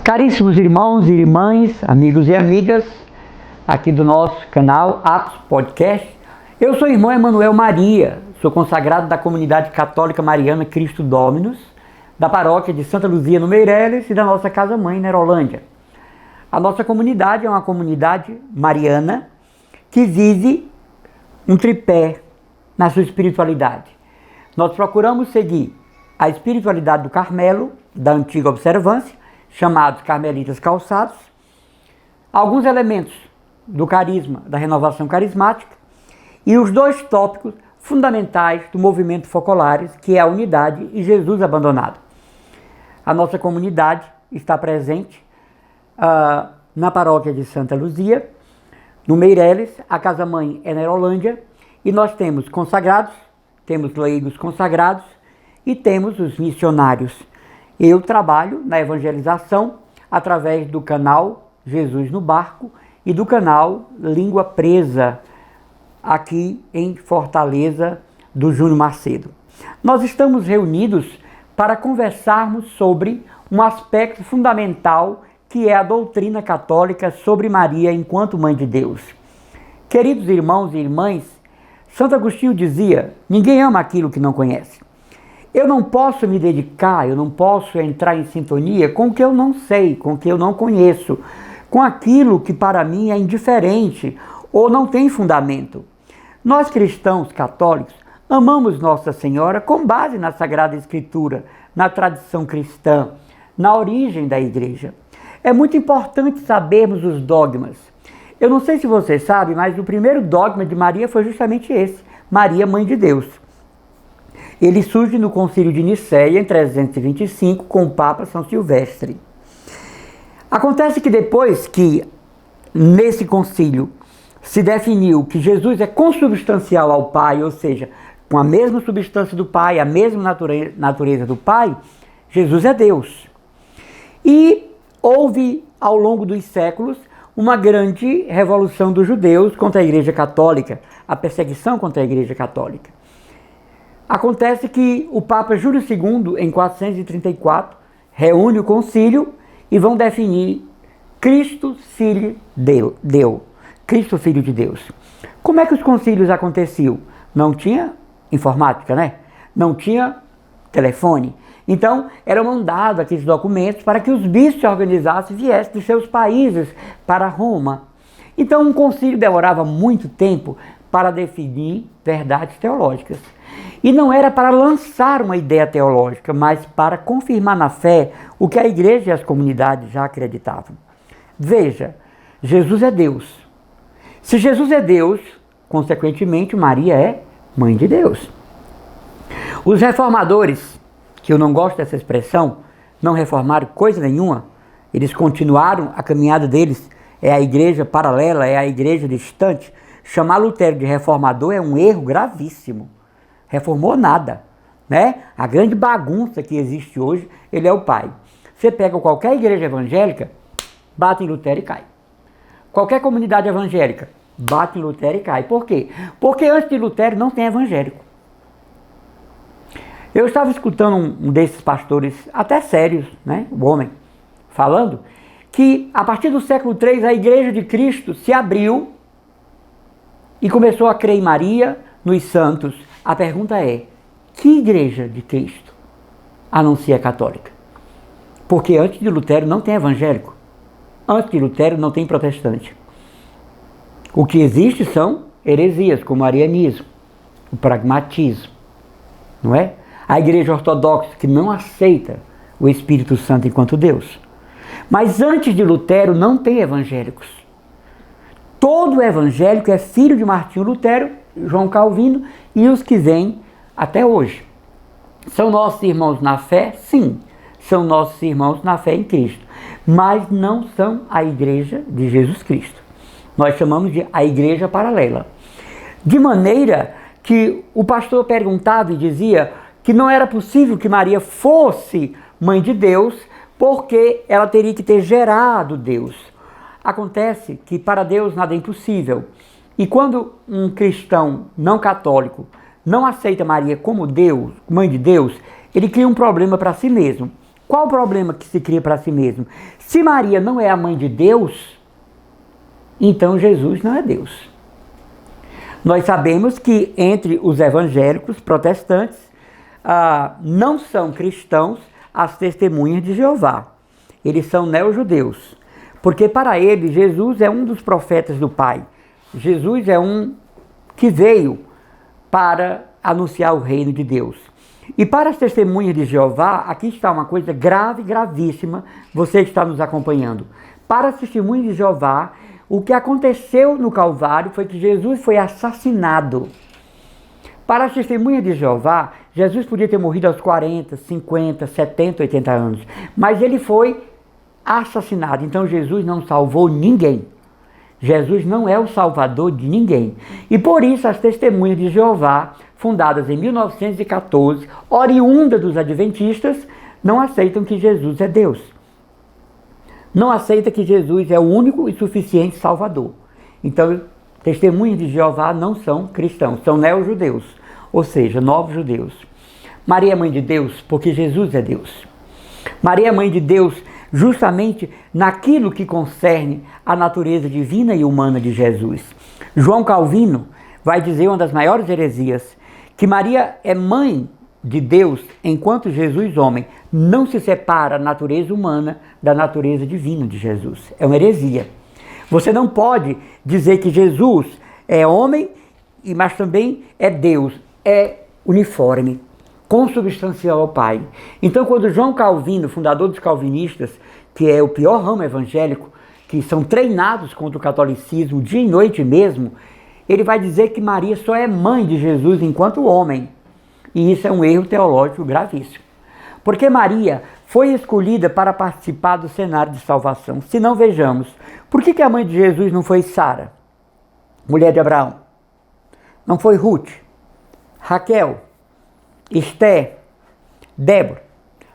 Caríssimos irmãos e irmãs, amigos e amigas, aqui do nosso canal Atos Podcast, eu sou o irmão Emanuel Maria, sou consagrado da comunidade católica mariana Cristo Dominus, da paróquia de Santa Luzia no Meireles e da nossa casa-mãe na Erolândia. A nossa comunidade é uma comunidade mariana que vive um tripé na sua espiritualidade. Nós procuramos seguir a espiritualidade do Carmelo, da antiga observância, chamados carmelitas calçados, alguns elementos do carisma, da renovação carismática, e os dois tópicos fundamentais do movimento Focolares, que é a unidade e Jesus abandonado. A nossa comunidade está presente na paróquia de Santa Luzia, no Meireles, a casa-mãe é na Erolândia, e nós temos consagrados, temos leigos consagrados e temos os missionários. Eu trabalho na evangelização através do canal Jesus no Barco e do canal Língua Presa, aqui em Fortaleza, do Júnior Macedo. Nós estamos reunidos para conversarmos sobre um aspecto fundamental que é a doutrina católica sobre Maria enquanto Mãe de Deus. Queridos irmãos e irmãs, Santo Agostinho dizia: ninguém ama aquilo que não conhece. Eu não posso me dedicar, eu não posso entrar em sintonia com o que eu não sei, com o que eu não conheço, com aquilo que para mim é indiferente ou não tem fundamento. Nós cristãos católicos amamos Nossa Senhora com base na Sagrada Escritura, na tradição cristã, na origem da Igreja. É muito importante sabermos os dogmas. Eu não sei se você sabe, mas o primeiro dogma de Maria foi justamente esse: Maria, Mãe de Deus. Ele surge no Concílio de Nicéia, em 325, com o Papa São Silvestre. Acontece que depois que, nesse concílio, se definiu que Jesus é consubstancial ao Pai, ou seja, com a mesma substância do Pai, a mesma natureza do Pai, Jesus é Deus. E houve, ao longo dos séculos, uma grande revolução dos judeus contra a Igreja Católica, a perseguição contra a Igreja Católica. Acontece que o Papa Júlio II, em 434, reúne o concílio e vão definir Cristo Filho de Deus. Cristo Filho de Deus. Como é que os concílios aconteciam? Não tinha informática, né? Não tinha telefone. Então, eram mandados aqueles documentos para que os bispos se organizassem e viessem dos seus países para Roma. Então, um concílio demorava muito tempo para definir verdades teológicas. E não era para lançar uma ideia teológica, mas para confirmar na fé o que a igreja e as comunidades já acreditavam. Veja, Jesus é Deus. Se Jesus é Deus, consequentemente Maria é Mãe de Deus. Os reformadores, que eu não gosto dessa expressão, não reformaram coisa nenhuma, eles continuaram a caminhada deles, é a igreja paralela, é a igreja distante. Chamar Lutero de reformador é um erro gravíssimo. Reformou nada, né? A grande bagunça que existe hoje, ele é o pai. Você pega qualquer igreja evangélica, bate em Lutero e cai. Qualquer comunidade evangélica, bate em Lutero e cai. Por quê? Porque antes de Lutero não tem evangélico. Eu estava escutando um desses pastores, até sérios, né? O homem, falando que a partir do século III a igreja de Cristo se abriu e começou a crer em Maria, nos santos. A pergunta é: que igreja de Cristo a não ser a católica? Porque antes de Lutero não tem evangélico. Antes de Lutero não tem protestante. O que existe são heresias, como o arianismo, o pragmatismo, não é? A igreja ortodoxa, que não aceita o Espírito Santo enquanto Deus. Mas antes de Lutero não tem evangélicos. Todo evangélico é filho de Martinho Lutero, João Calvino e os que vêm até hoje. São nossos irmãos na fé? Sim, são nossos irmãos na fé em Cristo, mas não são a igreja de Jesus Cristo. Nós chamamos de a igreja paralela. De maneira que o pastor perguntava e dizia que não era possível que Maria fosse mãe de Deus, porque ela teria que ter gerado Deus. Acontece que para Deus nada é impossível. E quando um cristão não católico não aceita Maria como Deus, mãe de Deus, ele cria um problema para si mesmo. Qual o problema que se cria para si mesmo? Se Maria não é a mãe de Deus, então Jesus não é Deus. Nós sabemos que entre os evangélicos protestantes não são cristãos as testemunhas de Jeová. Eles são neo-judeus. Porque para eles Jesus é um dos profetas do Pai. Jesus é um que veio para anunciar o reino de Deus. E para as testemunhas de Jeová, aqui está uma coisa grave, gravíssima, você que está nos acompanhando. Para as testemunhas de Jeová, o que aconteceu no Calvário foi que Jesus foi assassinado. Para as testemunhas de Jeová, Jesus podia ter morrido aos 40, 50, 70, 80 anos. Mas ele foi assassinado. Então Jesus não salvou ninguém. Jesus não é o salvador de ninguém. E por isso as testemunhas de Jeová, fundadas em 1914, oriunda dos adventistas, não aceitam que Jesus é Deus. Não aceita que Jesus é o único e suficiente salvador. Então, testemunhas de Jeová não são cristãos, são neo-judeus, ou seja, novos judeus. Maria é mãe de Deus porque Jesus é Deus. Maria é mãe de Deus justamente naquilo que concerne a natureza divina e humana de Jesus. João Calvino vai dizer, uma das maiores heresias, que Maria é mãe de Deus enquanto Jesus, homem, não se separa a natureza humana da natureza divina de Jesus. É uma heresia. Você não pode dizer que Jesus é homem, mas também é Deus. É uniforme, consubstancial ao Pai. Então, quando João Calvino, fundador dos calvinistas, que é o pior ramo evangélico, que são treinados contra o catolicismo dia e noite mesmo, ele vai dizer que Maria só é mãe de Jesus enquanto homem. E isso é um erro teológico gravíssimo. Porque Maria foi escolhida para participar do cenário de salvação. Se não, vejamos, por que a mãe de Jesus não foi Sara, mulher de Abraão? Não foi Ruth, Raquel, Esté, Débora,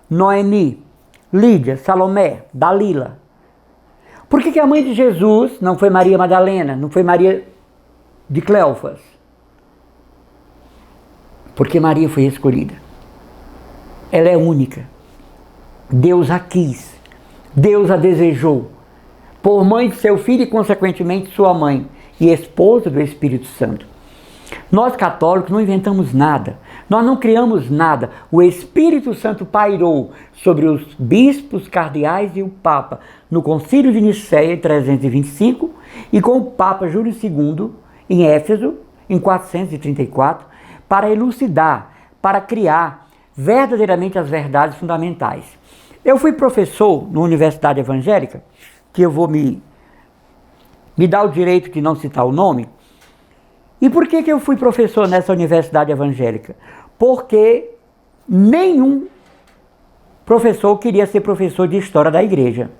Noemi, Lídia, Salomé, Dalila? Por que a mãe de Jesus não foi Maria Madalena, não foi Maria de Cleofas? Porque Maria foi escolhida. Ela é única. Deus a quis. Deus a desejou. Por mãe de seu filho e, consequentemente, sua mãe. E esposa do Espírito Santo. Nós católicos não inventamos nada. Nós não criamos nada. O Espírito Santo pairou sobre os bispos, cardeais e o Papa no Concílio de Nicéia, em 325, e com o Papa Júlio II, em Éfeso, em 434, para elucidar, para criar verdadeiramente as verdades fundamentais. Eu fui professor na Universidade Evangélica, que eu vou me dar o direito de não citar o nome. E por que eu fui professor nessa Universidade Evangélica? Porque nenhum professor queria ser professor de História da Igreja.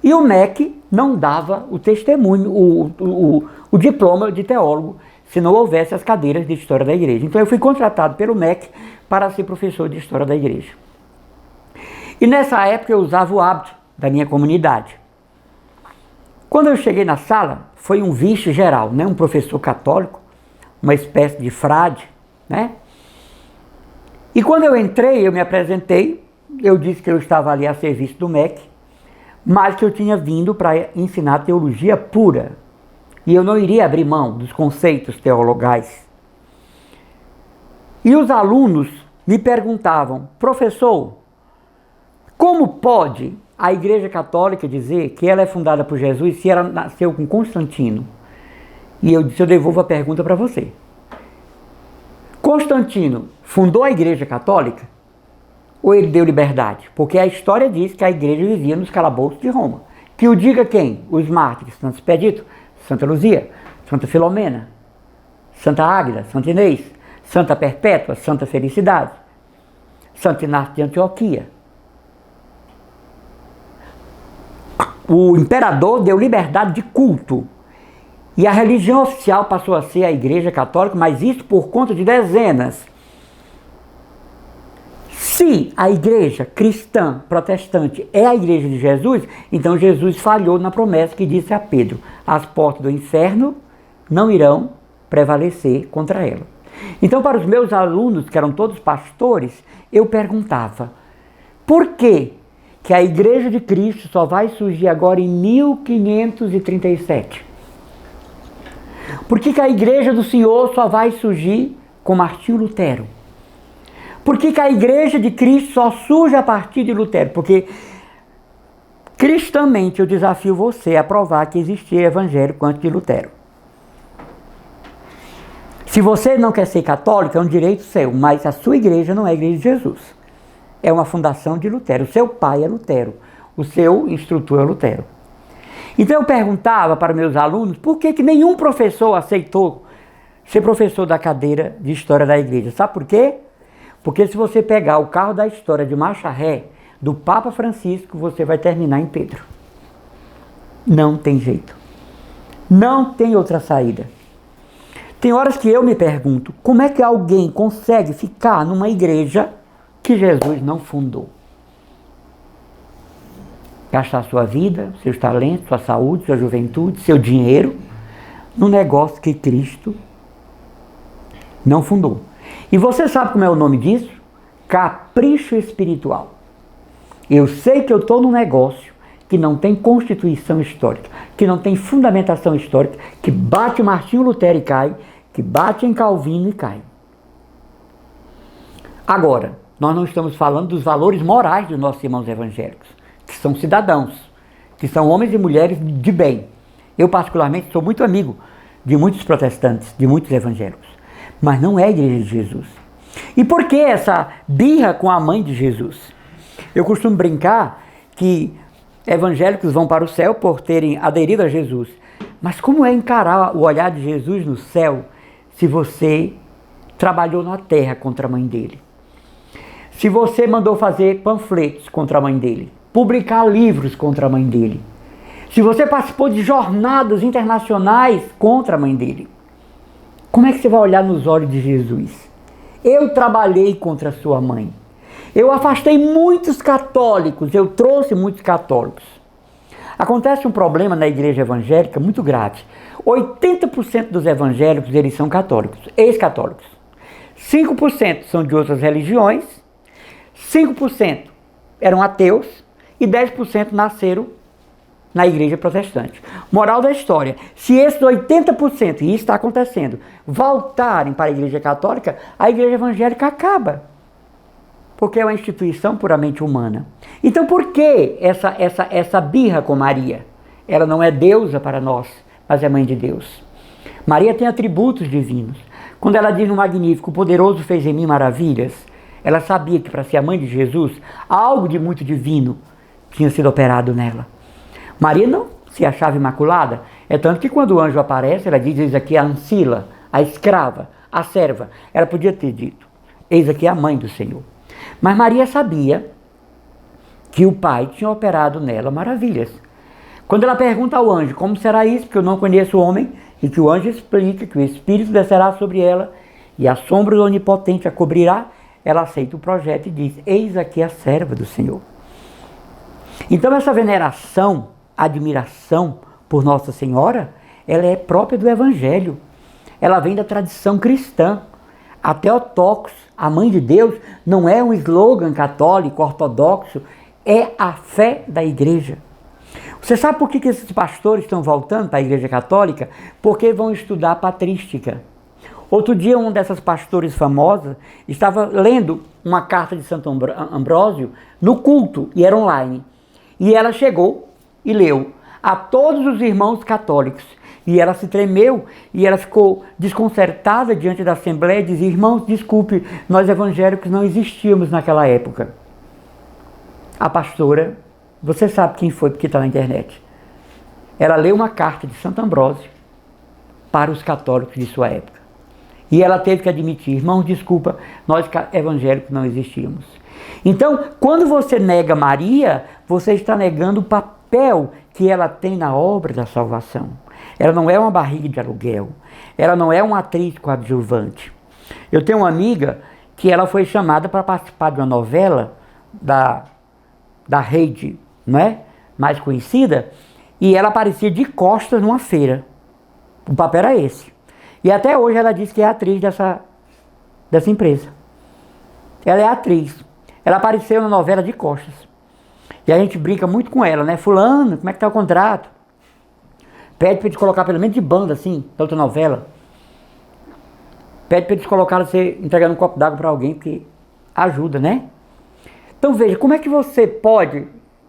E o MEC não dava o testemunho, o diploma de teólogo, se não houvesse as cadeiras de História da Igreja. Então eu fui contratado pelo MEC para ser professor de História da Igreja. E nessa época eu usava o hábito da minha comunidade. Quando eu cheguei na sala, foi um vice geral, né? Um professor católico, uma espécie de frade, né? E quando eu entrei, eu me apresentei, eu disse que eu estava ali a serviço do MEC, mas que eu tinha vindo para ensinar teologia pura. E eu não iria abrir mão dos conceitos teologais. E os alunos me perguntavam, professor, como pode a Igreja Católica dizer que ela é fundada por Jesus se ela nasceu com Constantino? E eu disse, eu devolvo a pergunta para você. Constantino fundou a Igreja Católica ou ele deu liberdade? Porque a história diz que a Igreja vivia nos calabouços de Roma. Que o diga quem? Os mártires, Santo Expedito, Santa Luzia, Santa Filomena, Santa Águeda, Santa Inês, Santa Perpétua, Santa Felicidade, Santo Inácio de Antioquia. O imperador deu liberdade de culto. E a religião oficial passou a ser a Igreja Católica, mas isso por conta de dezenas. Se a igreja cristã, protestante, é a igreja de Jesus, então Jesus falhou na promessa que disse a Pedro, as portas do inferno não irão prevalecer contra ela. Então, para os meus alunos, que eram todos pastores, eu perguntava, Por quê que a Igreja de Cristo só vai surgir agora em 1537? Por que a Igreja do Senhor só vai surgir com Martinho Lutero? Por que a Igreja de Cristo só surge a partir de Lutero? Porque cristamente eu desafio você a provar que existia evangélico antes de Lutero. Se você não quer ser católico, é um direito seu, mas a sua igreja não é a Igreja de Jesus. É uma fundação de Lutero. O seu pai é Lutero. O seu instrutor é Lutero. Então eu perguntava para meus alunos por que nenhum professor aceitou ser professor da cadeira de História da Igreja. Sabe por quê? Porque se você pegar o carro da história de marcha ré do Papa Francisco, você vai terminar em Pedro. Não tem jeito. Não tem outra saída. Tem horas que eu me pergunto, como é que alguém consegue ficar numa igreja que Jesus não fundou? Gastar sua vida, seus talentos, sua saúde, sua juventude, seu dinheiro, num negócio que Cristo não fundou. E você sabe como é o nome disso? Capricho espiritual. Eu sei que eu estou num negócio que não tem constituição histórica, que não tem fundamentação histórica, que bate em Martinho Lutero e cai, que bate em Calvino e cai. Agora, nós não estamos falando dos valores morais dos nossos irmãos evangélicos, que são cidadãos, que são homens e mulheres de bem. Eu, particularmente, sou muito amigo de muitos protestantes, de muitos evangélicos, mas não é a Igreja de Jesus. E por que essa birra com a mãe de Jesus? Eu costumo brincar que evangélicos vão para o céu por terem aderido a Jesus, mas como é encarar o olhar de Jesus no céu se você trabalhou na terra contra a mãe dele? Se você mandou fazer panfletos contra a mãe dele, publicar livros contra a mãe dele, se você participou de jornadas internacionais contra a mãe dele, como é que você vai olhar nos olhos de Jesus? Eu trabalhei contra a sua mãe. Eu afastei muitos católicos, eu trouxe muitos católicos. Acontece um problema na igreja evangélica muito grave. 80% dos evangélicos, eles são católicos, ex-católicos. 5% são de outras religiões, 5% eram ateus e 10% nasceram na igreja protestante. Moral da história, se esses 80%, e isso está acontecendo, voltarem para a igreja católica, a igreja evangélica acaba. Porque é uma instituição puramente humana. Então por que essa birra com Maria? Ela não é deusa para nós, mas é mãe de Deus. Maria tem atributos divinos. Quando ela diz no Magnífico, o poderoso fez em mim maravilhas, ela sabia que para ser a mãe de Jesus, algo de muito divino tinha sido operado nela. Maria não se achava imaculada, é tanto que quando o anjo aparece, ela diz, eis aqui a Ancila, a escrava, a serva. Ela podia ter dito, eis aqui a mãe do Senhor. Mas Maria sabia que o Pai tinha operado nela maravilhas. Quando ela pergunta ao anjo, como será isso, porque eu não conheço o homem, e que o anjo explica que o Espírito descerá sobre ela, e a sombra do Onipotente a cobrirá, ela aceita o projeto e diz, eis aqui a serva do Senhor. Então essa veneração, admiração por Nossa Senhora, ela é própria do Evangelho. Ela vem da tradição cristã. A Theotokos, a mãe de Deus, não é um slogan católico, ortodoxo, é a fé da igreja. Você sabe por que esses pastores estão voltando para a igreja católica? Porque vão estudar patrística. Outro dia, um dessas pastores famosas estava lendo uma carta de Santo Ambrósio no culto, e era online. E ela chegou e leu a todos os irmãos católicos. E ela se tremeu e ela ficou desconcertada diante da Assembleia e dizia, irmãos, desculpe, nós evangélicos não existíamos naquela época. A pastora, você sabe quem foi porque está na internet. Ela leu uma carta de Santo Ambrósio para os católicos de sua época. E ela teve que admitir, irmãos, desculpa, nós evangélicos não existíamos. Então, quando você nega Maria, você está negando o papel que ela tem na obra da salvação. Ela não é uma barriga de aluguel. Ela não é uma atriz coadjuvante. Eu tenho uma amiga que ela foi chamada para participar de uma novela da rede, não é? Mais conhecida, e ela aparecia de costas numa feira. O papel era esse. E até hoje ela diz que é atriz dessa empresa. Ela é atriz. Ela apareceu na novela de costas. E a gente brinca muito com ela, né? Fulano, como é que tá o contrato? Pede para eles colocar pelo menos de banda, assim, da outra novela. Pede para eles colocarem você entregando um copo d'água para alguém, porque ajuda, né? Então veja, como é que você pode,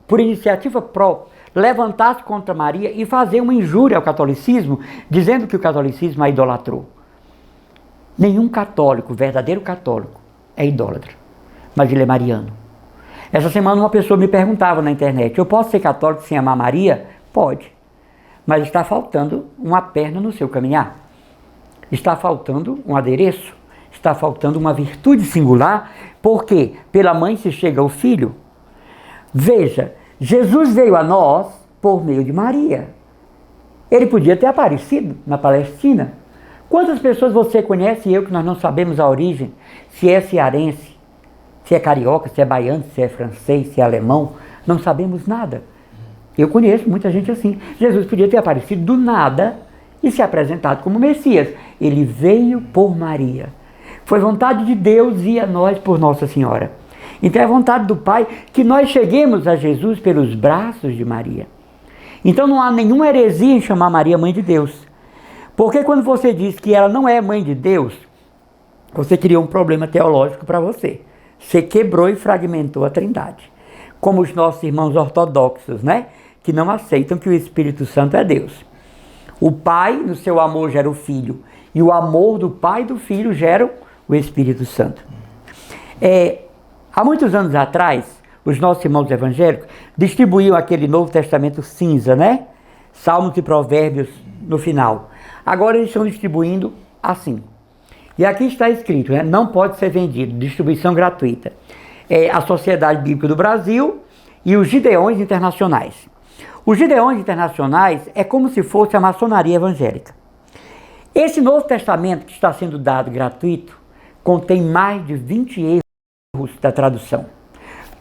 por iniciativa própria, levantar-se contra Maria e fazer uma injúria ao catolicismo, dizendo que o catolicismo a idolatrou? Nenhum católico, verdadeiro católico, é idólatra, mas ele é mariano. Essa semana uma pessoa me perguntava na internet, eu posso ser católico sem amar Maria? Pode, mas está faltando uma perna no seu caminhar. Está faltando um adereço, está faltando uma virtude singular, porque pela mãe se chega ao filho. Veja, Jesus veio a nós por meio de Maria. Ele podia ter aparecido na Palestina. Quantas pessoas você conhece e eu que nós não sabemos a origem, se é cearense, se é carioca, se é baiano, se é francês, se é alemão, não sabemos nada. Eu conheço muita gente assim. Jesus podia ter aparecido do nada e se apresentado como Messias. Ele veio por Maria. Foi vontade de Deus vir a nós por Nossa Senhora. Então é vontade do Pai que nós cheguemos a Jesus pelos braços de Maria. Então não há nenhuma heresia em chamar Maria mãe de Deus. Porque quando você diz que ela não é mãe de Deus, você criou um problema teológico para você. Você quebrou e fragmentou a Trindade. Como os nossos irmãos ortodoxos, né? Que não aceitam que o Espírito Santo é Deus. O Pai, no seu amor, gera o Filho. E o amor do Pai e do Filho gera o Espírito Santo. Há muitos anos atrás, os nossos irmãos evangélicos distribuíam aquele Novo Testamento cinza, né? Salmos e Provérbios no final. Agora eles estão distribuindo assim. E aqui está escrito, né? Não pode ser vendido, distribuição gratuita. A Sociedade Bíblica do Brasil e os Gideões Internacionais. Os Gideões Internacionais é como se fosse a maçonaria evangélica. Esse Novo Testamento que está sendo dado gratuito contém mais de 20 erros da tradução.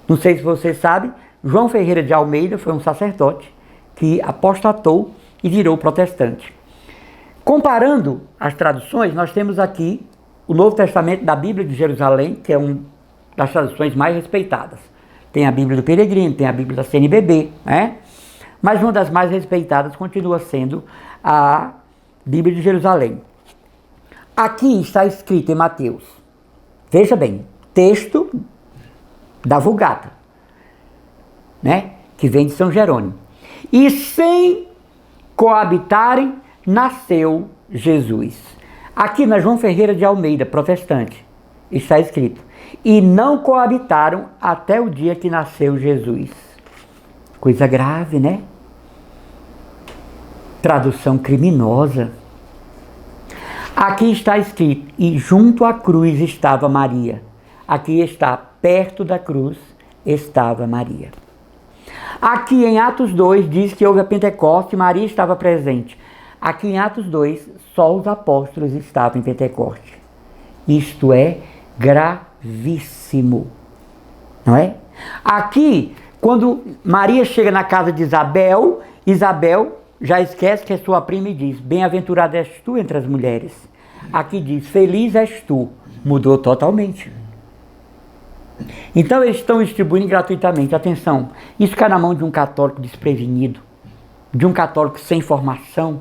Não sei se você sabe, João Ferreira de Almeida foi um sacerdote que apostatou e virou protestante. Comparando as traduções, nós temos aqui o Novo Testamento da Bíblia de Jerusalém, que é uma das traduções mais respeitadas. Tem a Bíblia do Peregrino, tem a Bíblia da CNBB, né? Mas uma das mais respeitadas continua sendo a Bíblia de Jerusalém. Aqui está escrito em Mateus, veja bem, texto da Vulgata, né? Que vem de São Jerônimo. E sem coabitarem, nasceu Jesus. Aqui na João Ferreira de Almeida, protestante, está escrito, e não coabitaram até o dia que nasceu Jesus. Coisa grave, né? Tradução criminosa. Aqui está escrito, e junto à cruz estava Maria. Aqui está, perto da cruz estava Maria. Aqui em Atos 2 diz que houve a Pentecoste e Maria estava presente. Aqui em Atos 2, só os apóstolos estavam em Pentecoste. Isto é gravíssimo, não é? Aqui, quando Maria chega na casa de Isabel, Isabel já esquece que é sua prima e diz, bem-aventurada és tu entre as mulheres. Aqui diz, feliz és tu. Mudou totalmente. Então eles estão distribuindo gratuitamente. Atenção, isso cai na mão de um católico desprevenido, de um católico sem formação.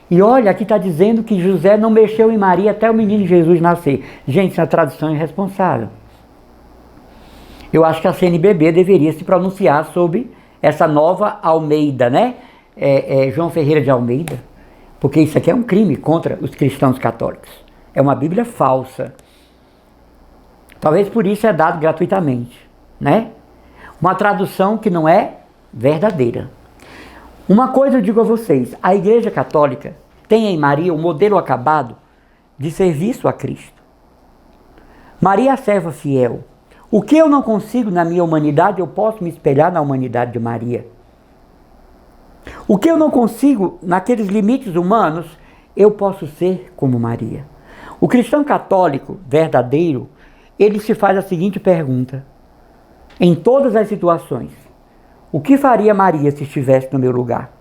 E olha, aqui está dizendo que José não mexeu em Maria até o menino Jesus nascer. Gente, isso é uma tradução irresponsável. Eu acho que a CNBB deveria se pronunciar sobre essa nova Almeida, né? João Ferreira de Almeida, porque isso aqui é um crime contra os cristãos católicos. É uma Bíblia falsa. Talvez por isso é dado gratuitamente, né? Uma tradução que não é verdadeira. Uma coisa eu digo a vocês, a Igreja Católica tem em Maria o modelo acabado de serviço a Cristo. Maria é a serva fiel. O que eu não consigo na minha humanidade, eu posso me espelhar na humanidade de Maria. O que eu não consigo naqueles limites humanos, eu posso ser como Maria. O cristão católico verdadeiro, ele se faz a seguinte pergunta, em todas as situações: o que faria Maria se estivesse no meu lugar?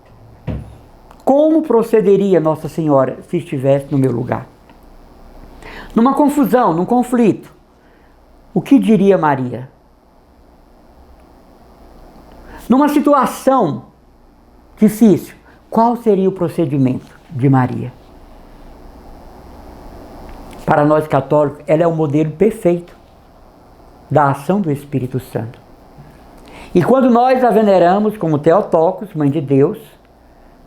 Como procederia Nossa Senhora se estivesse no meu lugar? Numa confusão, num conflito, o que diria Maria? Numa situação difícil, qual seria o procedimento de Maria? Para nós católicos, ela é o modelo perfeito da ação do Espírito Santo. E quando nós a veneramos como Theotokos, Mãe de Deus,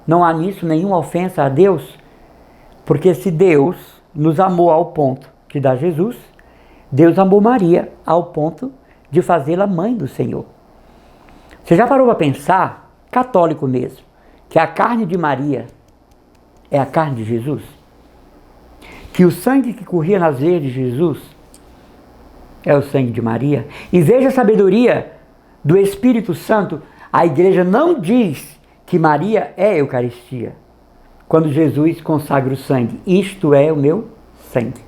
não há nisso nenhuma ofensa a Deus, porque se Deus nos amou ao ponto de dar Jesus, Deus amou Maria ao ponto de fazê-la mãe do Senhor. Você já parou para pensar, católico mesmo, que a carne de Maria é a carne de Jesus? Que o sangue que corria nas veias de Jesus é o sangue de Maria? E veja a sabedoria do Espírito Santo. A igreja não diz que Maria é a Eucaristia. Quando Jesus consagra o sangue, isto é o meu sangue.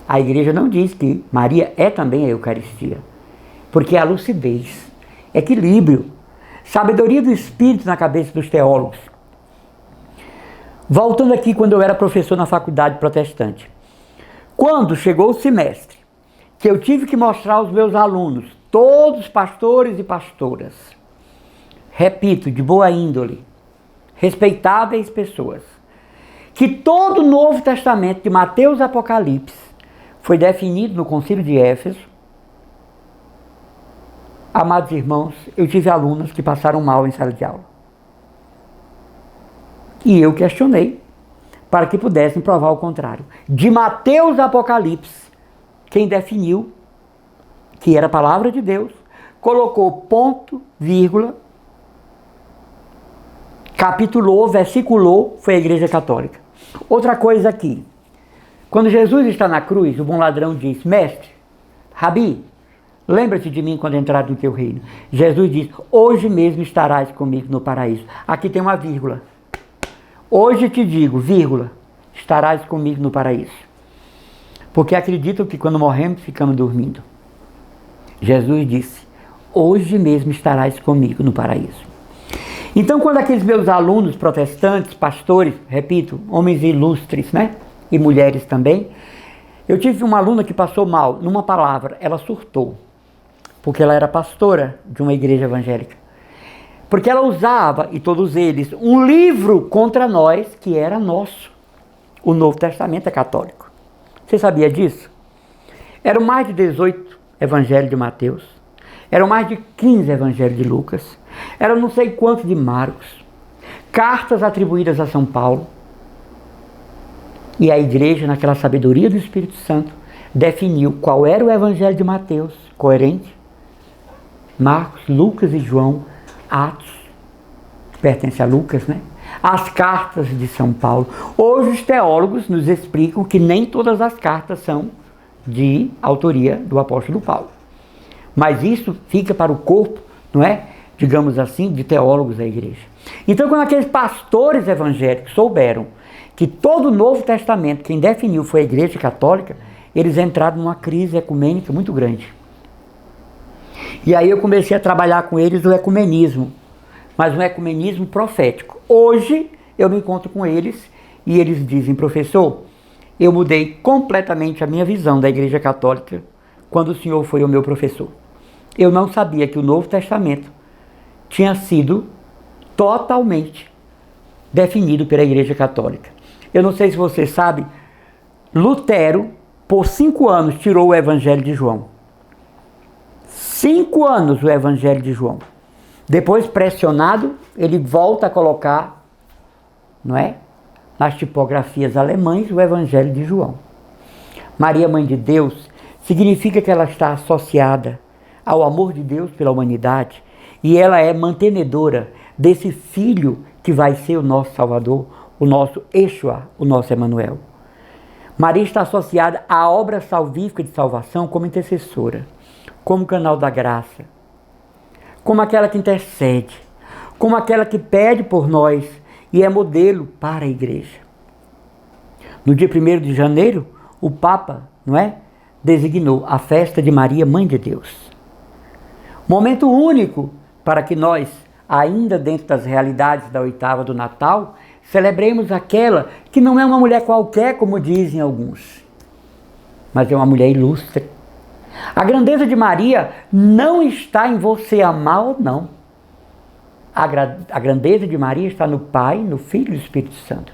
A igreja não diz que Maria é também a Eucaristia. Porque é a lucidez, equilíbrio, sabedoria do Espírito na cabeça dos teólogos. Voltando aqui quando eu era professor na faculdade protestante. Quando chegou o semestre, que eu tive que mostrar aos meus alunos, todos pastores e pastoras, repito, de boa índole, respeitáveis pessoas, que todo o Novo Testamento de Mateus e Apocalipse foi definido no Concílio de Éfeso. Amados irmãos, eu tive alunos que passaram mal em sala de aula. E eu questionei para que pudessem provar o contrário. De Mateus a Apocalipse, quem definiu que era a palavra de Deus, colocou ponto, vírgula, capitulou, versiculou, foi a Igreja Católica. Outra coisa aqui. Quando Jesus está na cruz, o bom ladrão diz: Mestre, Rabi, lembra-te de mim quando entrar no teu reino. Jesus diz: hoje mesmo estarás comigo no paraíso. Aqui tem uma vírgula. Hoje te digo, vírgula, estarás comigo no paraíso. Porque acreditam que quando morremos ficamos dormindo. Jesus disse: hoje mesmo estarás comigo no paraíso. Então, quando aqueles meus alunos protestantes, pastores, repito, homens ilustres, né? E mulheres também, eu tive uma aluna que passou mal, numa palavra, ela surtou. Porque ela era pastora de uma igreja evangélica. Porque ela usava, e todos eles, um livro contra nós que era nosso. O Novo Testamento é católico. Você sabia disso? Eram mais de 18 evangelhos de Mateus. Eram mais de 15 evangelhos de Lucas. Eram não sei quantos de Marcos. Cartas atribuídas a São Paulo. E a igreja, naquela sabedoria do Espírito Santo, definiu qual era o evangelho de Mateus, coerente. Marcos, Lucas e João, Atos, pertence a Lucas, né? As cartas de São Paulo. Hoje os teólogos nos explicam que nem todas as cartas são de autoria do apóstolo Paulo. Mas isso fica para o corpo, não é? Digamos assim, de teólogos da igreja. Então, quando aqueles pastores evangélicos souberam que todo o Novo Testamento, quem definiu foi a Igreja Católica, eles entraram numa crise ecumênica muito grande. E aí eu comecei a trabalhar com eles o ecumenismo, mas um ecumenismo profético. Hoje eu me encontro com eles e eles dizem: professor, eu mudei completamente a minha visão da Igreja Católica quando o senhor foi o meu professor. Eu não sabia que o Novo Testamento tinha sido totalmente definido pela Igreja Católica. Eu não sei se você sabe, Lutero, por 5 anos, tirou o Evangelho de João. 5 anos o Evangelho de João. Depois, pressionado, ele volta a colocar, não é, nas tipografias alemães, o Evangelho de João. Maria, Mãe de Deus, significa que ela está associada ao amor de Deus pela humanidade e ela é mantenedora desse Filho que vai ser o nosso Salvador, o nosso Yeshua, o nosso Emanuel. Maria está associada à obra salvífica de salvação como intercessora, como canal da graça, como aquela que intercede, como aquela que pede por nós e é modelo para a igreja. No dia 1º de janeiro, o Papa, não é, designou a festa de Maria, Mãe de Deus. Momento único para que nós, ainda dentro das realidades da oitava do Natal, celebremos aquela que não é uma mulher qualquer, como dizem alguns, mas é uma mulher ilustre. A grandeza de Maria não está em você amar ou não. a grandeza de Maria está no Pai, no Filho e no Espírito Santo.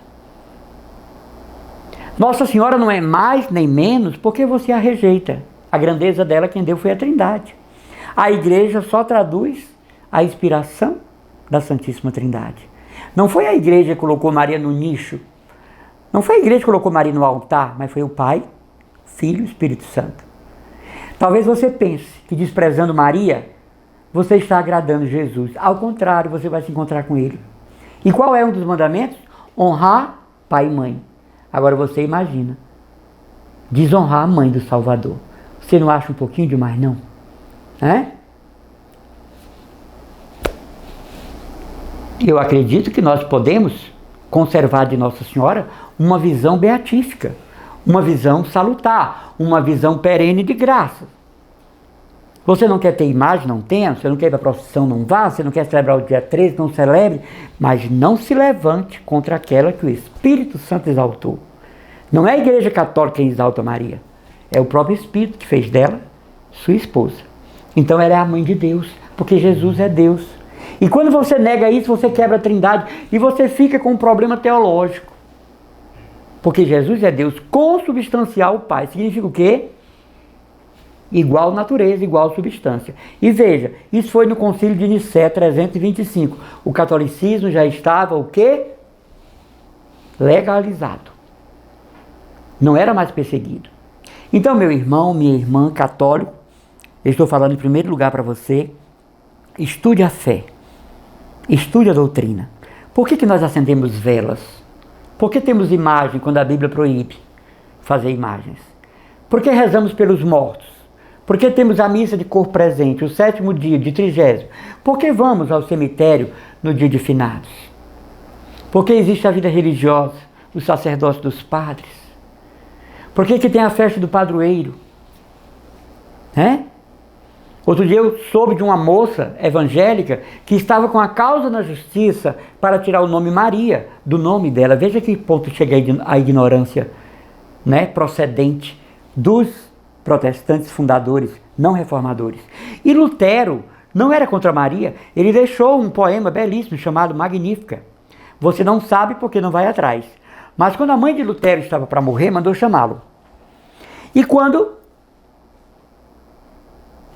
Nossa Senhora não é mais nem menos porque você a rejeita. A grandeza dela, quem deu foi a Trindade. A igreja só traduz a inspiração da Santíssima Trindade. Não foi a igreja que colocou Maria no nicho. Não foi a igreja que colocou Maria no altar, mas foi o Pai, Filho e Espírito Santo. Talvez você pense que desprezando Maria, você está agradando Jesus. Ao contrário, você vai se encontrar com Ele. E qual é um dos mandamentos? Honrar pai e mãe. Agora você imagina, desonrar a mãe do Salvador. Você não acha um pouquinho demais, não? Eu acredito que nós podemos conservar de Nossa Senhora uma visão beatífica, uma visão salutar, uma visão perene de graça. Você não quer ter imagem? Não tenha. Você não quer ir para a procissão? Não vá. Você não quer celebrar o dia 13? Não celebre. Mas não se levante contra aquela que o Espírito Santo exaltou. Não é a Igreja Católica que exalta Maria. É o próprio Espírito que fez dela sua esposa. Então ela é a mãe de Deus, porque Jesus é Deus. E quando você nega isso, você quebra a Trindade e você fica com um problema teológico. Porque Jesus é Deus consubstancial ao Pai. Significa o quê? Igual natureza, igual substância. E veja, isso foi no Concílio de Nicéia 325. O catolicismo já estava o quê? Legalizado. Não era mais perseguido. Então, meu irmão, minha irmã católico, eu estou falando em primeiro lugar para você, estude a fé. Estude a doutrina. Por que nós acendemos velas? Por que temos imagem quando a Bíblia proíbe fazer imagens? Por que rezamos pelos mortos? Por que temos a missa de corpo presente, o 7º dia de 30º? Por que vamos ao cemitério no dia de finados? Por que existe a vida religiosa, o sacerdócio dos padres? Por que tem a festa do padroeiro? Outro dia eu soube de uma moça evangélica que estava com a causa na justiça para tirar o nome Maria do nome dela. Veja que ponto chega a ignorância, procedente dos protestantes fundadores, não reformadores. E Lutero não era contra Maria, ele deixou um poema belíssimo chamado Magnífica. Você não sabe porque não vai atrás. Mas quando a mãe de Lutero estava para morrer, mandou chamá-lo. E quando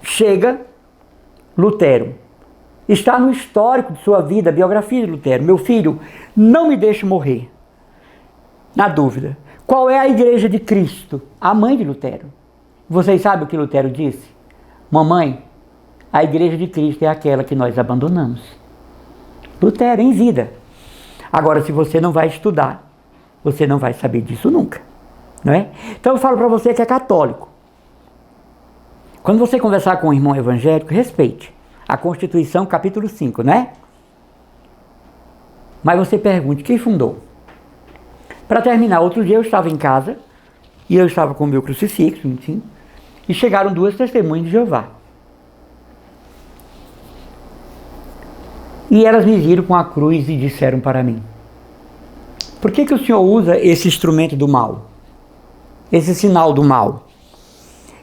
chega Lutero, está no histórico de sua vida, a biografia de Lutero: meu filho, não me deixe morrer. Na dúvida, qual é a igreja de Cristo? A mãe de Lutero. Vocês sabem o que Lutero disse? Mamãe, a igreja de Cristo é aquela que nós abandonamos. Lutero, em vida. Agora, se você não vai estudar, você não vai saber disso nunca. Não é? Então eu falo para você que é católico. Quando você conversar com um irmão evangélico, respeite a Constituição, capítulo 5, né? Mas você pergunte, quem fundou? Para terminar, outro dia eu estava em casa, e eu estava com o meu crucifixo, enfim, e chegaram 2 testemunhas de Jeová. E elas me viram com a cruz e disseram para mim: por que o senhor usa esse instrumento do mal? Esse sinal do mal?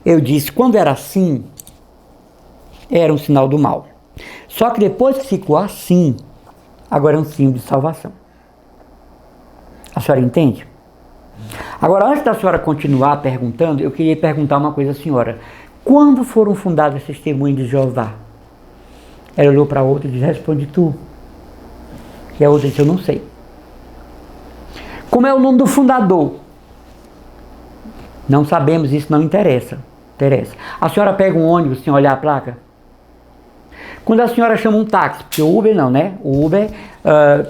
Eu disse, quando era assim, era um sinal do mal. Só que depois que ficou assim, agora é um símbolo de salvação. A senhora entende? Agora, antes da senhora continuar perguntando, eu queria perguntar uma coisa à senhora. Quando foram fundadas as testemunhas de Jeová? Ela olhou para a outra e disse, responde tu. E a outra disse, eu não sei. Como é o nome do fundador? Não sabemos, isso não interessa. A senhora pega um ônibus sem olhar a placa? Quando a senhora chama um táxi, porque o Uber não, né? O Uber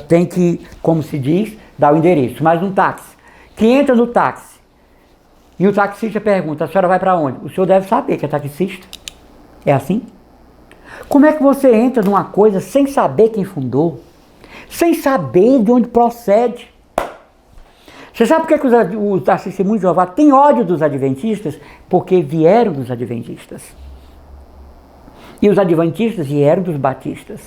tem que, como se diz, dar o endereço. Mas um táxi, que entra no táxi, e o taxista pergunta, a senhora vai para onde? O senhor deve saber que é taxista. É assim? Como é que você entra numa coisa sem saber quem fundou? Sem saber de onde procede? Você sabe por que os testemunhos de Jeová têm ódio dos adventistas? Porque vieram dos adventistas. E os adventistas vieram dos batistas.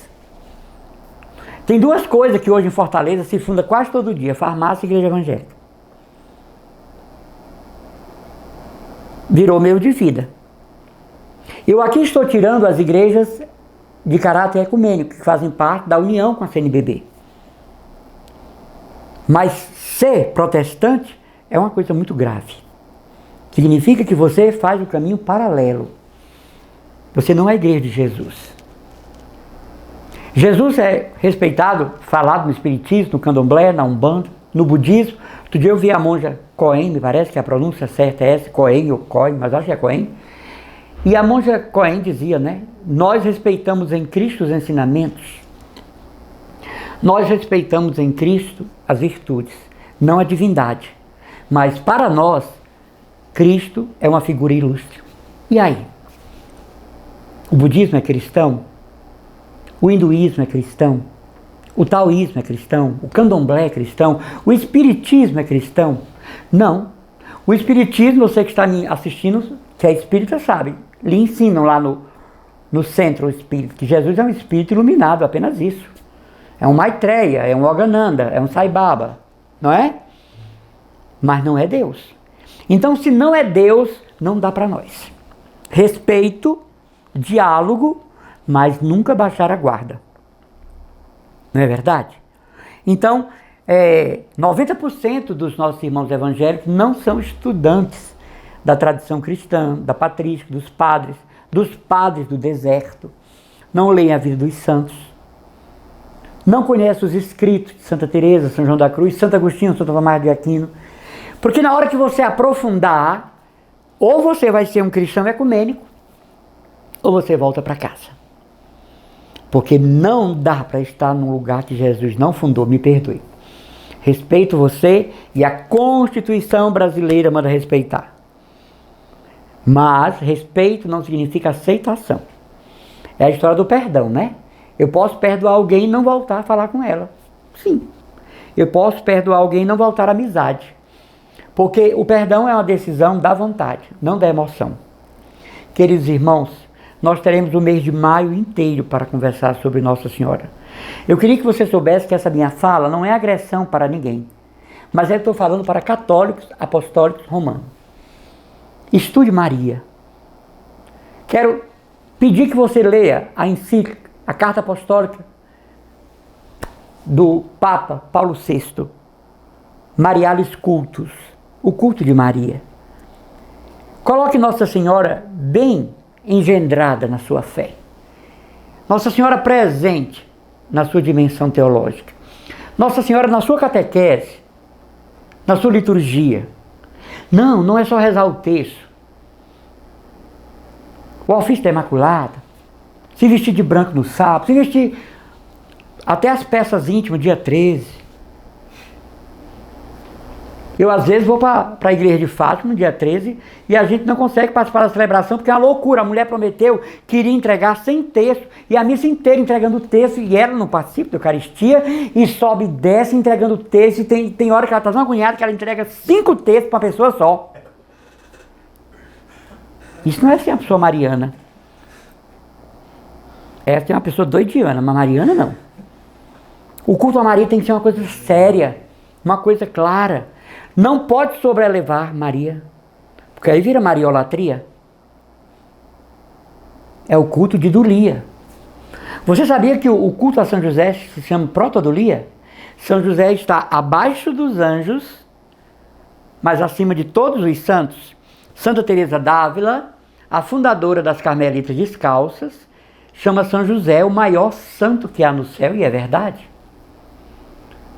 Tem 2 coisas que hoje em Fortaleza se funda quase todo dia: farmácia e igreja evangélica. Virou meio de vida. Eu aqui estou tirando as igrejas de caráter ecumênico, que fazem parte da união com a CNBB. Mas ser protestante é uma coisa muito grave. Significa que você faz o caminho paralelo. Você não é a igreja de Jesus. Jesus é respeitado, falado no Espiritismo, no Candomblé, na Umbanda, no Budismo. Outro dia eu vi a monja Cohen, me parece que a pronúncia certa é essa, Cohen ou Cohen, mas acho que é Cohen. E a monja Cohen dizia, né? Nós respeitamos em Cristo os ensinamentos. Nós respeitamos em Cristo as virtudes, não a divindade. Mas para nós, Cristo é uma figura ilustre. E aí? O budismo é cristão? O hinduísmo é cristão? O taoísmo é cristão? O candomblé é cristão? O espiritismo é cristão? Não. O espiritismo, você que está me assistindo, que é espírita, sabe. Lhe ensinam lá no centro espírita, que Jesus é um espírito iluminado, apenas isso. É um Maitreya, é um Yogananda, é um Sai Baba, não é? Mas não é Deus. Então, se não é Deus, não dá para nós. Respeito, diálogo, mas nunca baixar a guarda. Não é verdade? Então, 90% dos nossos irmãos evangélicos não são estudantes da tradição cristã, da patrística, dos padres do deserto. Não leem a vida dos santos. Não conhecem os escritos de Santa Teresa, São João da Cruz, Santo Agostinho, Santo Tomás de Aquino. Porque na hora que você aprofundar, ou você vai ser um cristão ecumênico, ou você volta para casa. Porque não dá para estar num lugar que Jesus não fundou, me perdoe. Respeito você e a Constituição brasileira manda respeitar. Mas respeito não significa aceitação. É a história do perdão, né? Eu posso perdoar alguém e não voltar a falar com ela. Sim. Eu posso perdoar alguém e não voltar à amizade. Porque o perdão é uma decisão da vontade, não da emoção. Queridos irmãos, nós teremos o mês de maio inteiro para conversar sobre Nossa Senhora. Eu queria que você soubesse que essa minha fala não é agressão para ninguém, mas eu estou falando para católicos, apostólicos, romanos. Estude Maria. Quero pedir que você leia a encíclica, a carta apostólica do Papa Paulo VI, Marialis Cultus, o culto de Maria. Coloque Nossa Senhora bem engendrada na sua fé. Nossa Senhora presente na sua dimensão teológica. Nossa Senhora na sua catequese, na sua liturgia. Não é só rezar o texto. O ofício da Imaculada, se vestir de branco no sábado, se vestir até as peças íntimas, dia 13. Eu, às vezes, vou para a igreja de Fátima, no dia 13, e a gente não consegue participar da celebração, porque é uma loucura. A mulher prometeu que iria entregar 100 textos, e a missa inteira entregando o texto, e ela não participa da Eucaristia, e sobe e desce entregando o texto, e tem hora que ela está tão agoniada que ela entrega 5 textos para uma pessoa só. Isso não é ser uma pessoa mariana. Essa é uma pessoa doidiana, mas mariana não. O culto a Maria tem que ser uma coisa séria, uma coisa clara. Não pode sobrelevar Maria, porque aí vira mariolatria. É o culto de Dulia. Você sabia que o culto a São José se chama protodulia? São José está abaixo dos anjos, mas acima de todos os santos. Santa Teresa d'Ávila, a fundadora das Carmelitas Descalças, chama São José o maior santo que há no céu, e é verdade.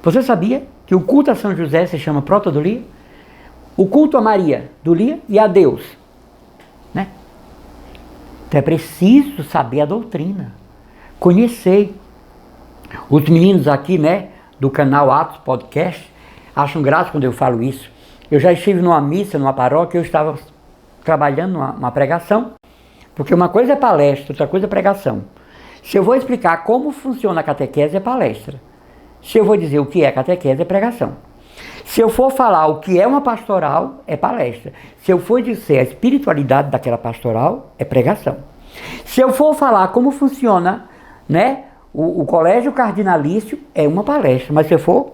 Você sabia que o culto a São José se chama protodulia? O culto a Maria, dulia, e a Deus, né? Então é preciso saber a doutrina, conhecer. Os meninos aqui, né, do canal Atos Podcast, acham graça quando eu falo isso. Eu já estive numa missa, numa paróquia, eu estava trabalhando numa pregação, porque uma coisa é palestra, outra coisa é pregação. Se eu vou explicar como funciona a catequese, é palestra. Se eu vou dizer o que é catequese, é pregação. Se eu for falar o que é uma pastoral, é palestra. Se eu for dizer a espiritualidade daquela pastoral, é pregação. Se eu for falar como funciona, né, o colégio cardinalício, é uma palestra. Mas se eu for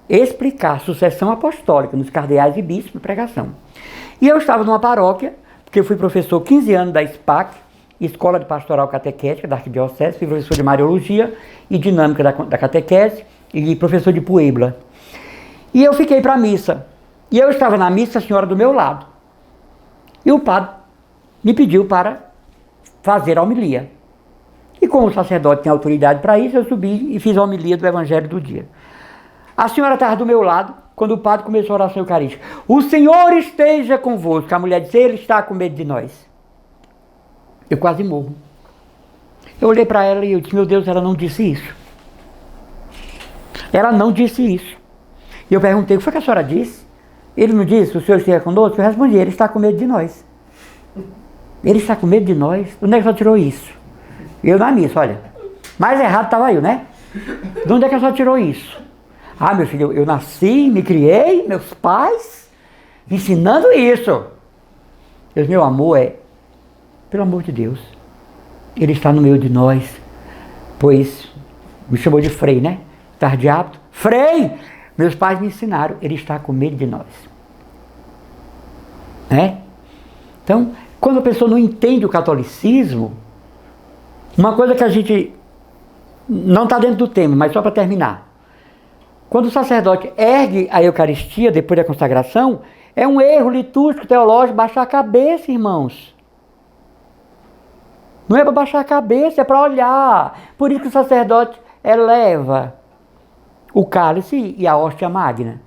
explicar a sucessão apostólica nos cardeais e bispos, é pregação. E eu estava numa paróquia, porque eu fui professor 15 anos da SPAC, Escola de Pastoral Catequética da Arquidiocese, fui professor de Mariologia e Dinâmica da Catequese e professor de Puebla. E eu fiquei para a missa. E eu estava na missa, a senhora do meu lado. E o padre me pediu para fazer a homilia. E como o sacerdote tem autoridade para isso, eu subi e fiz a homilia do Evangelho do dia. A senhora estava do meu lado, quando o padre começou a oração eucarística. O Senhor esteja convosco. A mulher disse, Ele está com medo de nós. Eu quase morro. Eu olhei para ela e eu disse, meu Deus, ela não disse isso. Ela não disse isso. E eu perguntei, o que foi que a senhora disse? Ele não disse, o Senhor esteja conosco? Eu respondi, Ele está com medo de nós. Ele está com medo de nós? Onde é que a senhora tirou isso? Eu na missa, olha. Mais errado estava eu, né? De onde é que a senhora tirou isso? Ah, meu filho, eu nasci, me criei, meus pais, me ensinando isso. Eu disse, meu amor, pelo amor de Deus, Ele está no meio de nós. Pois, me chamou de Frei, né? Tarde hábito. Frei! Meus pais me ensinaram, Ele está com medo de nós. Né? Então, quando a pessoa não entende o catolicismo, uma coisa que a gente não está dentro do tema, mas só para terminar. Quando o sacerdote ergue a Eucaristia depois da consagração, é um erro litúrgico, teológico, baixar a cabeça, irmãos. Não é para baixar a cabeça, é para olhar. Por isso que o sacerdote eleva o cálice e a hóstia magna.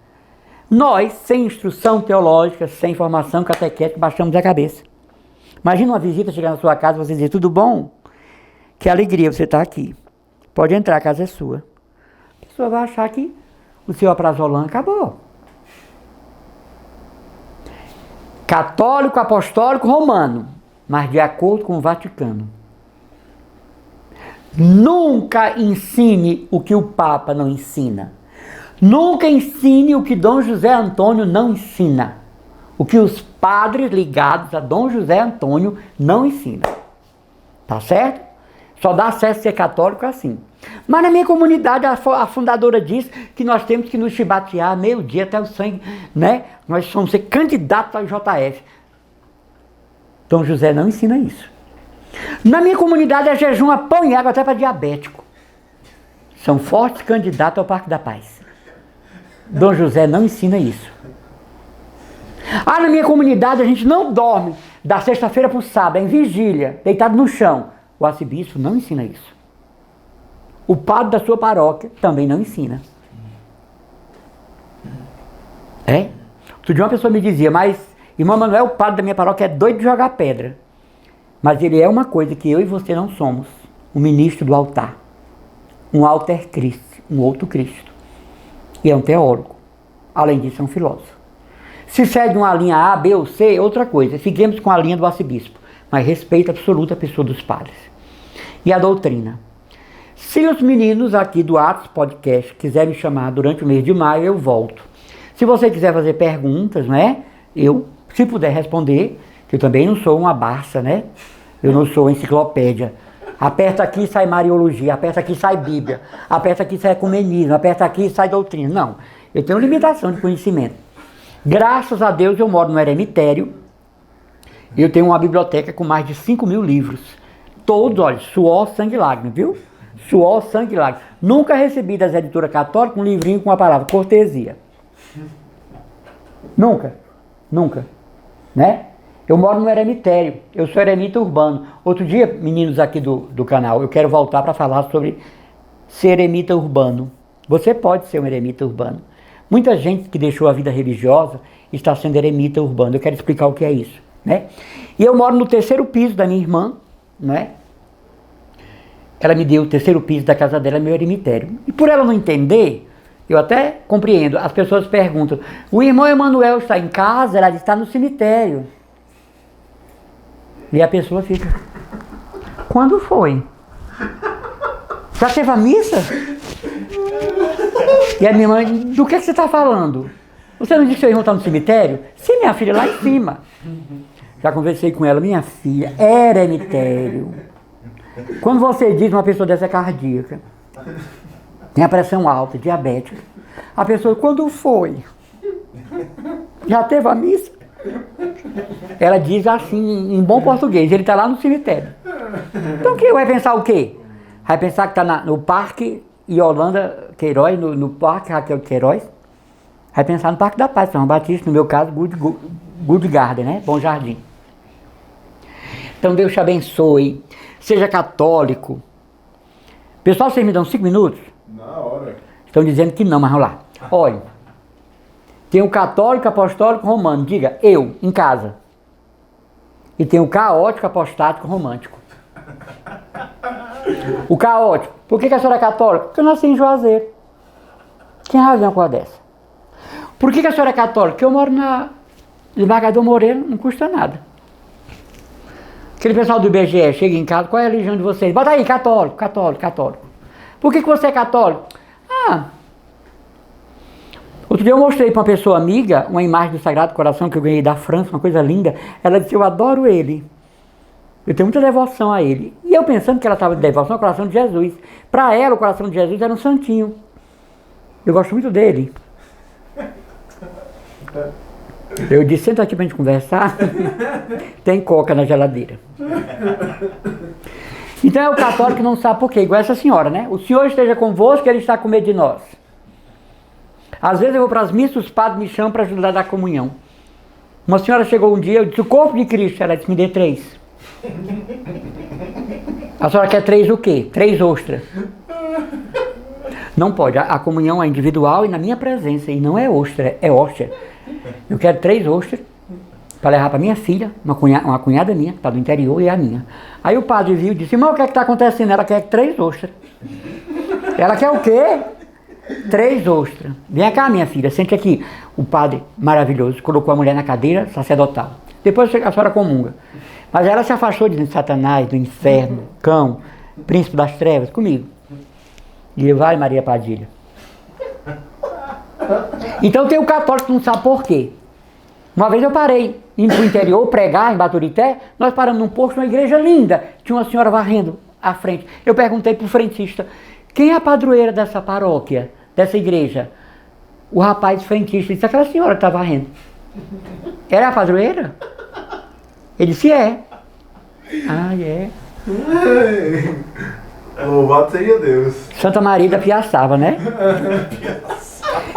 Nós, sem instrução teológica, sem formação catequética, baixamos a cabeça. Imagina uma visita chegar na sua casa e você dizer, tudo bom? Que alegria você está aqui. Pode entrar, a casa é sua. A pessoa vai achar que o seu aprazolam acabou. Católico, apostólico, romano, mas de acordo com o Vaticano. Nunca ensine o que o Papa não ensina. Nunca ensine o que Dom José Antônio não ensina. O que os padres ligados a Dom José Antônio não ensinam. Tá certo? Só dá acesso a ser católico assim. Mas na minha comunidade, a fundadora diz que nós temos que nos chibatear meio-dia até o sangue, né? Nós vamos ser candidatos ao JF. Dom José não ensina isso. Na minha comunidade, é jejum a pão e água até para diabético. São fortes candidatos ao Parque da Paz. Dom José não ensina isso. Ah, na minha comunidade, a gente não dorme da sexta-feira para o sábado, é em vigília, deitado no chão. O arcebispo não ensina isso. O padre da sua paróquia também não ensina. Outro dia uma pessoa me dizia, mas irmão Manuel, o padre da minha paróquia é doido de jogar pedra. Mas ele é uma coisa que eu e você não somos. Um ministro do altar. Um alter Christi, um outro Cristo. E é um teólogo. Além disso, é um filósofo. Se segue uma linha A, B ou C, é outra coisa. Seguimos com a linha do arcebispo. Mas respeito absoluto a pessoa dos padres. E a doutrina. Se os meninos aqui do Atos Podcast quiserem me chamar durante o mês de maio, eu volto. Se você quiser fazer perguntas, né? Eu, se puder responder, que eu também não sou uma Barça, né? Eu não sou enciclopédia. Aperta aqui e sai Mariologia, aperta aqui e sai Bíblia, aperta aqui e sai Ecumenismo, aperta aqui e sai doutrina. Não, eu tenho limitação de conhecimento. Graças a Deus eu moro no eremitério. Eu tenho uma biblioteca com mais de 5.000 livros. Todos, olha, suor, sangue e lágrimas, viu? Suor, sangue e lágrimas. Nunca recebi das editoras católicas um livrinho com a palavra cortesia. Nunca. Nunca. Né? Eu moro no eremitério. Eu sou eremita urbano. Outro dia, meninos aqui do canal, eu quero voltar para falar sobre ser eremita urbano. Você pode ser um eremita urbano. Muita gente que deixou a vida religiosa está sendo eremita urbano. Eu quero explicar o que é isso. Né? E eu moro no 3º piso da minha irmã, né? Ela me deu o 3º piso da casa dela, meu eremitério. E por ela não entender, eu até compreendo. As pessoas perguntam, o irmão Emanuel está em casa? Ela diz, está no cemitério. E a pessoa fica, quando foi? Já teve a missa? E a minha mãe, do que você está falando? Você não disse que seu irmão está no cemitério? Sim, minha filha, lá em cima. Já conversei com ela, minha filha, eremitério. Quando você diz uma pessoa dessa é cardíaca, tem a pressão alta, diabética, a pessoa, quando foi? Já teve a missa? Ela diz assim, em bom português, ele está lá no cemitério. Então que vai pensar o quê? Vai pensar que está no Parque Yolanda Queiroz, no Parque Raquel Queiroz. Vai pensar no Parque da Paz, São Batista, no meu caso, Good Garden, né? Bom Jardim. Então Deus te abençoe. Seja católico. Pessoal, vocês me dão 5 minutos? Na hora. Estão dizendo que não, mas vamos lá. Olha, tem o católico, apostólico, romano. Diga, eu, em casa. E tem o caótico, apostático, romântico. O caótico. Por que a senhora é católica? Porque eu nasci em Juazeiro. Tem razão com a dessa. Por que a senhora é católica? Porque eu moro na Desembargador Moreira, não custa nada. Aquele pessoal do IBGE chega em casa, qual é a religião de vocês? Bota aí, católico, católico, católico. Por que você é católico? Outro dia eu mostrei para uma pessoa amiga uma imagem do Sagrado Coração que eu ganhei da França, uma coisa linda. Ela disse, eu adoro ele. Eu tenho muita devoção a ele. E eu pensando que ela estava de devoção ao coração de Jesus. Para ela, o coração de Jesus era um santinho. Eu gosto muito dele. Eu disse, senta aqui pra gente conversar. Tem coca na geladeira. Então é o católico que não sabe por quê, igual essa senhora, né? O Senhor esteja convosco, Ele está com medo de nós. Às vezes eu vou para as missas, os padres me chamam para ajudar a dar comunhão. Uma senhora chegou um dia, eu disse, o corpo de Cristo, ela disse, me dê 3. A senhora quer 3 o quê? 3 ostras. Não pode, a comunhão é individual e na minha presença, e não é ostra, é hóstia. Eu quero 3 ostras para levar para minha filha, uma cunhada minha, que está do interior, e a minha. Aí o padre viu e disse, irmão, o que é que está acontecendo? Ela quer 3 ostras. Ela quer o quê? 3 ostras. Vem cá, minha filha, sente aqui. O padre, maravilhoso, colocou a mulher na cadeira sacerdotal. Depois a senhora comunga. Mas ela se afastou de Satanás, do inferno, cão, príncipe das trevas, comigo. E eu, vai, Maria Padilha. Então tem o católico que não sabe por quê. Uma vez eu parei, indo para o interior, pregar em Baturité, nós paramos num posto, uma igreja linda, tinha uma senhora varrendo à frente. Eu perguntei para o frentista, quem é a padroeira dessa paróquia, dessa igreja? O rapaz frentista disse, aquela senhora que está varrendo. Era a padroeira? Ele disse, é. Ah, é. Louvado seja Deus. Santa Maria da Piaçava, né?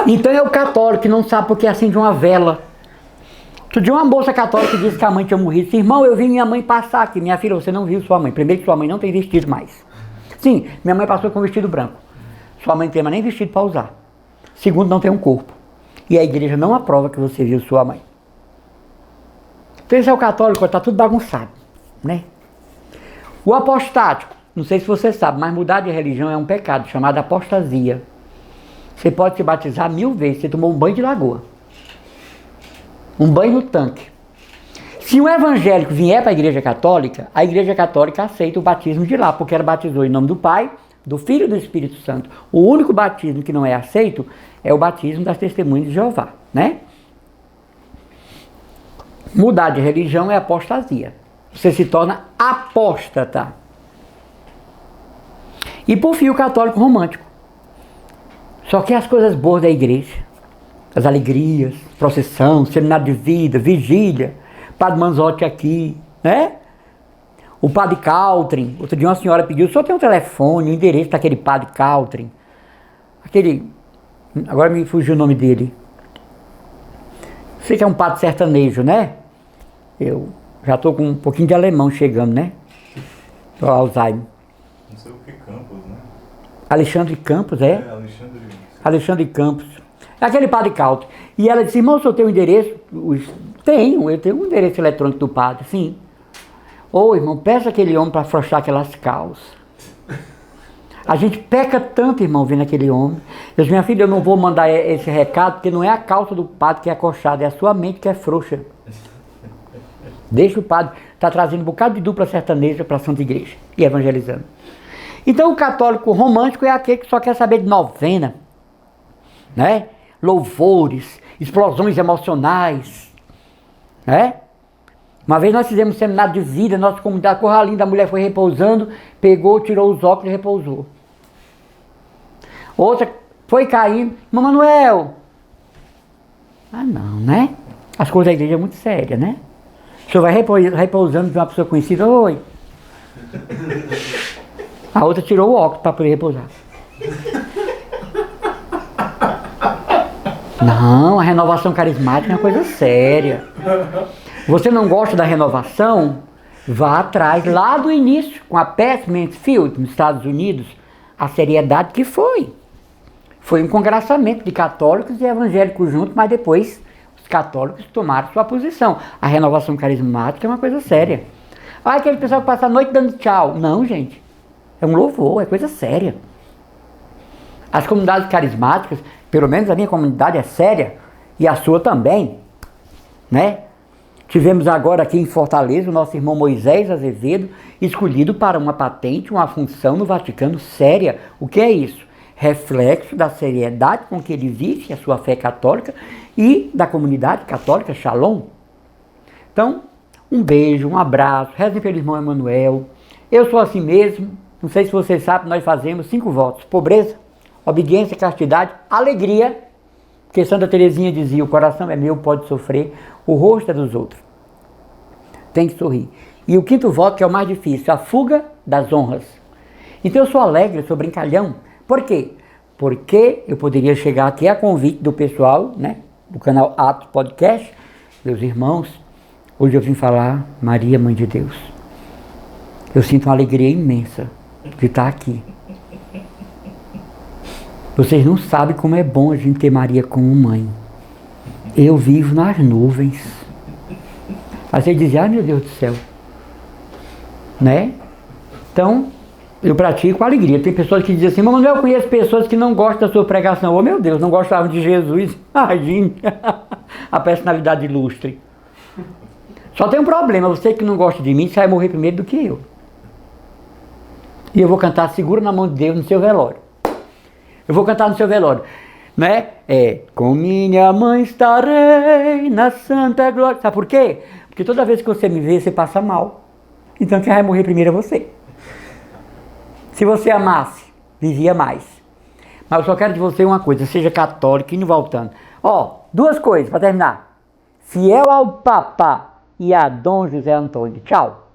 Então é o católico que não sabe porque acende uma vela. Outro dia uma moça católica disse que a mãe tinha morrido. Disse, irmão, eu vi minha mãe passar aqui. Minha filha, você não viu sua mãe. Primeiro que sua mãe não tem vestido mais. Sim, minha mãe passou com um vestido branco. Sua mãe não tem mais nem vestido para usar. Segundo, não tem um corpo. E a igreja não aprova que você viu sua mãe. Então esse é o católico, está tudo bagunçado, né? O apostático, não sei se você sabe, mas mudar de religião é um pecado, chamado apostasia. Você pode se batizar 1000 vezes, você tomou um banho de lagoa. Um banho no tanque. Se um evangélico vier para a igreja católica aceita o batismo de lá, porque ela batizou em nome do Pai, do Filho e do Espírito Santo. O único batismo que não é aceito é o batismo das testemunhas de Jeová, né? Mudar de religião é apostasia. Você se torna apóstata. E por fim o católico romântico. Só que as coisas boas da igreja, as alegrias, procissão, seminário de vida, vigília, Padre Manzotti aqui, né? O Padre Caltrin, outro dia uma senhora pediu, só tem um telefone, o endereço daquele Padre Caltrin. Aquele, agora me fugiu o nome dele. Sei que é um padre sertanejo, né? Eu já estou com um pouquinho de alemão chegando, né? O Alzheimer. Não sei o que Campos, né? Alexandre Campos, é? Alexandre Campos. É aquele padre Caltrin. E ela disse, irmão, o senhor tem um endereço? Eu tenho um endereço eletrônico do padre, sim. Ô, irmão, peça aquele homem para afrouxar aquelas calças. A gente peca tanto, irmão, vendo aquele homem. Eu disse, minha filha, eu não vou mandar esse recado, porque não é a calça do padre que é acochada, é a sua mente que é frouxa. Deixa o padre, está trazendo um bocado de dupla sertaneja para a Santa Igreja e evangelizando. Então o católico romântico é aquele que só quer saber de novena, né? Louvores, explosões emocionais, né? Uma vez nós fizemos um seminário de vida, nossa comunidade, corra linda, a mulher foi repousando, pegou, tirou os óculos e repousou. Outra foi caindo, irmão Manuel. Ah não, né? As coisas da igreja é muito sérias, né? O senhor vai repousando de uma pessoa conhecida, oi. A outra tirou o óculos para poder repousar. Não, a renovação carismática é uma coisa séria. Você não gosta da renovação? Vá atrás, lá do início, com a Patsy Mansfield, nos Estados Unidos, a seriedade que foi. Foi um congraçamento de católicos e evangélicos juntos, mas depois os católicos tomaram sua posição. A renovação carismática é uma coisa séria. Ah, aquele pessoal que passa a noite dando tchau. Não, gente. É um louvor, é coisa séria. As comunidades carismáticas, pelo menos a minha comunidade é séria, e a sua também, né? Tivemos agora aqui em Fortaleza o nosso irmão Moisés Azevedo, escolhido para uma patente, uma função no Vaticano séria. O que é isso? Reflexo da seriedade com que ele vive a sua fé católica e da comunidade católica Shalom. Então, um beijo, um abraço, rezem pelo irmão Emanuel. Eu sou assim mesmo, não sei se vocês sabem, nós fazemos 5 votos: pobreza, obediência, castidade, alegria, porque Santa Teresinha dizia: o coração é meu, pode sofrer, o rosto é dos outros, tem que sorrir. E o 5º voto, que é o mais difícil, a fuga das honras. Então eu sou alegre, eu sou brincalhão. Por quê? Porque eu poderia chegar aqui a convite do pessoal, né, do canal Atos Podcast, meus irmãos. Hoje eu vim falar Maria, Mãe de Deus. Eu sinto uma alegria imensa de estar aqui. Vocês não sabem como é bom a gente ter Maria como mãe. Eu vivo nas nuvens. Aí você diz: ai meu Deus do céu. Né? Então, eu pratico a alegria. Tem pessoas que dizem assim: mas eu conheço pessoas que não gostam da sua pregação. Oh meu Deus, não gostavam de Jesus. Imagine a personalidade ilustre. Só tem um problema: você que não gosta de mim, você vai morrer primeiro do que eu. E eu vou cantar Segura na Mão de Deus no seu velório. Eu vou cantar no seu velório, né? Com minha mãe estarei na santa glória. Sabe por quê? Porque toda vez que você me vê, você passa mal. Então quem vai morrer primeiro é você. Se você amasse, vivia mais. Mas eu só quero de você uma coisa: seja católico, e não voltando. Ó, 2 coisas para terminar: fiel ao Papa e a Dom José Antônio. Tchau.